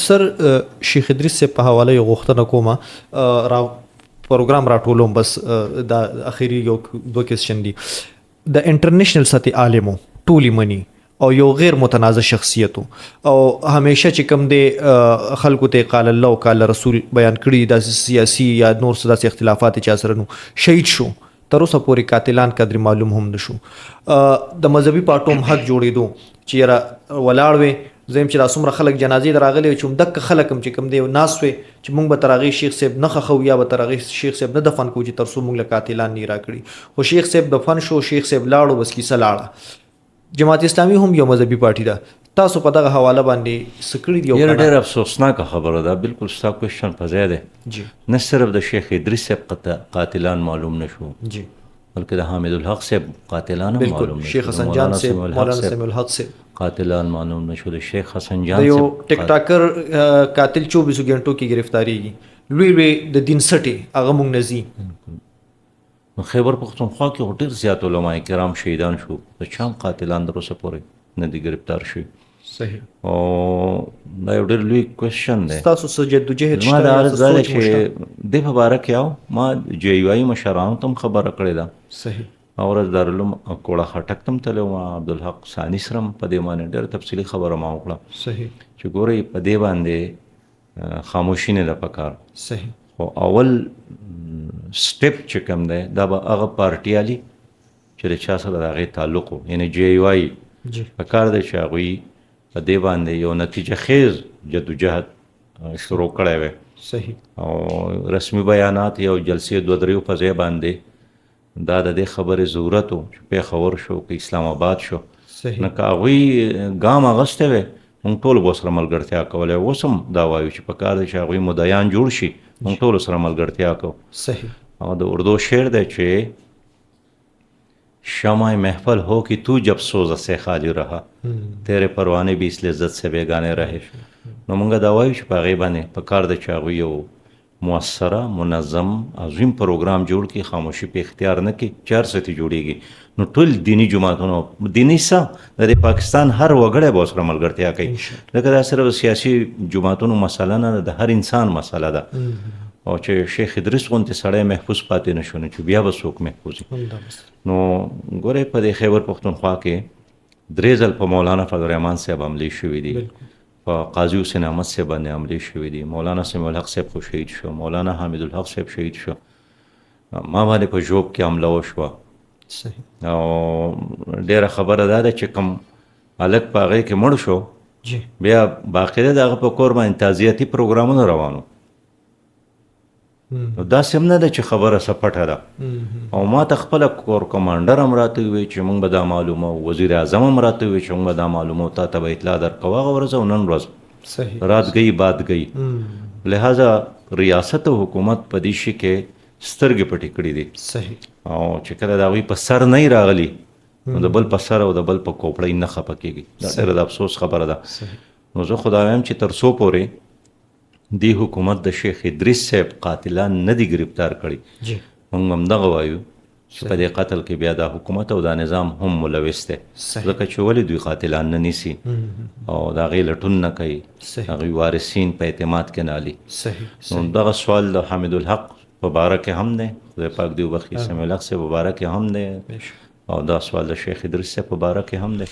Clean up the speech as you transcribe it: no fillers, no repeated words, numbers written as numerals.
سر شیخ ادریس سے په حواله یو غوښتنه کومه را پروګرام راټولوم بس دا اخیری یو دوه کوېسچن دي د انټرنیشنل سطح عالمو ټولي مني او یو غیر متنازع شخصیتو او همیشه چې کوم دی خلکو ته قال الله او قال رسول بیان کړي د سیاسي یا نور داسې اختلافات چې سره نو شهید شو تر اوسه پورې قاتلان قدر معلوم هم نشو د مذهبي پارټو حق جوړېدو چې را ولاړ وي زم چې راسومره خلک جنازې دراغلي چې دک خلک هم چې کوم دی ناس وي چې مونږ به ترغي شیخ صاحب نه خو یا به ترغي شیخ صاحب نه دفن کو چې ترسو مونږ له قاتلان نه را کړی خو شیخ صاحب دفن شو شیخ صاحب لاړو بس کیسه لاړه جماعت اسلامي هم یو مذهبي پارټي ده تاسو په دغه حواله باندې سکړی دی یو ډېر افسوسناک خبره ده بالکل ستا کوېشن په ځای دی جی نه صرف د شیخ ادریس صاحب قاتلان معلوم نشو جی بلکې د حامد الحق صاحب قاتلان هم معلوم نشو شیخ حسن جان صاحب مولانا سمیع الحق صاحب قاتلان معلوم نشو د شیخ حسن جان یو صاحب ټیک ټاکر قاتل 24 غنټو کې گرفتاریږي لوی د دین سټي هغه مونږ نزي نو خیبر پختونخوا کې ډېر زیات علما کرام شهیدان شو د چام قاتلان در اوسه پورې نه دي گرفتار شوي صحیح او دا یو ډېر لوی کوېشن دی تاسو څه جدوجهد ما دا عرض دا دی شته چې دې په باره کې ما جی یو آی مشرانو ته هم خبره کړې ده صحیح او ورځ دارالعلوم کوړه خټک ته هم تللی وم عبدالحق ثاني سره هم په دې باندې ډېره تفصیلي خبره ما وکړه صحیح چې ګورئ په دې باندې خاموشي نه ده پکار صحیح خو اول سټپ چې کوم دی دا به هغه پارټیالي چې د چا سره د هغې تعلق و یعنې جی یو آی جی پکار دی چې هغوی په دې باندې یو نتیجه خیز جدوجهد شروع کړی وی صحیح او رسمي بیانات یو جلسې دوه دریو په ځای باندې دا د دې خبرې ضرورت و چې پېښور شو که اسلام آباد شو صحیح نه که هغوی ګام اخیستی وی موږ ټول به ورسره ملګرتیا کولی اوس هم دا وایو چې پکار دی چې هغوی مدعیان جوړ شي موږ ټول سره ملګرتیا کوو صحیح او د اردو شعر دی چې شمع محفل ہو کہ تو جب سوز سے خالی رہا تیرے پروانے بھی اس لذت سے بیگانے رہے نو مونږ دا وایو چې په هغې باندې په کار ده چې هغوی یو مؤثره منظم عظیم پروګرام جوړ کړي خاموشي په اختیار نه کړي چې هر څه ترې جوړېږي نو ټول دیني جماعتونو دیني څه د پاکستان هر وګړی به ورسره ملګرتیا کوي لکه دا صرف سیاسي جماعتونو مسله نه ده د هر انسان مسله ده او چې شیخ ادریس غوندې سړی محفوظ پاتې نه شو نو چې بیا به څوک محفوظ وي نو ګورئ په دې خیبر پښتونخوا کې درې ځل په مولانا فضل الرحمن صاحب حملې شوي دي په قاضي حسین احمد صاحب باندې حملې شوي دي مولانا سمیع الحق صاحب خو شهید شو مولانا حامد الحق صاحب شهید شو ما باندې په ژوب کې حمله وشوه صحیح او ډېره خبره دا ده چې کوم هلک په هغې کې مړ شو جی بیا باقاعده د هغه په کور باندې تعزیتي پروګرامونه روانو نو داسې هم نه ده چې خبره سپټه ده او ما ته خپله کور کمانډر هم راته ووی چې موږ به دا معلومه وزیر اعظم هم راته ووی چې موږ به دا معلومه تا ته به اطلاع درکوو هغه ورځ او نن ورځ صحیح رات گئی بات گئی لہذا ریاست او حکومت په دې شي کې سترګې پټې کړي دي صحیح او چې کله د هغوی په سر نه راغلي نو د بل په سر او د بل په کوپړۍ نه خفه کېږي دا ډېره د افسوس خبره ده نو زه خو دا وایم چې تر څو پورې دی حکومت د شیخ ادریس صاحب قاتلان نه دي گرفتار کړي جی موږ هم دغه وایو چې په دې قتل کې بیا دا حکومت او دا نظام هم ملوث دی ځکه چې ولې دوی قاتلان نه نیسي او د هغې لټون نه کوي هغوی وارثین په اعتماد کې نه علي صحیح نو دغه سوال د حامد الحق په باره کې هم دی خدای پاک دې وبخي سمیع الحق صاحب په باره کې هم دی او دا سوال د شیخ ادریس صاحب په باره کې هم دی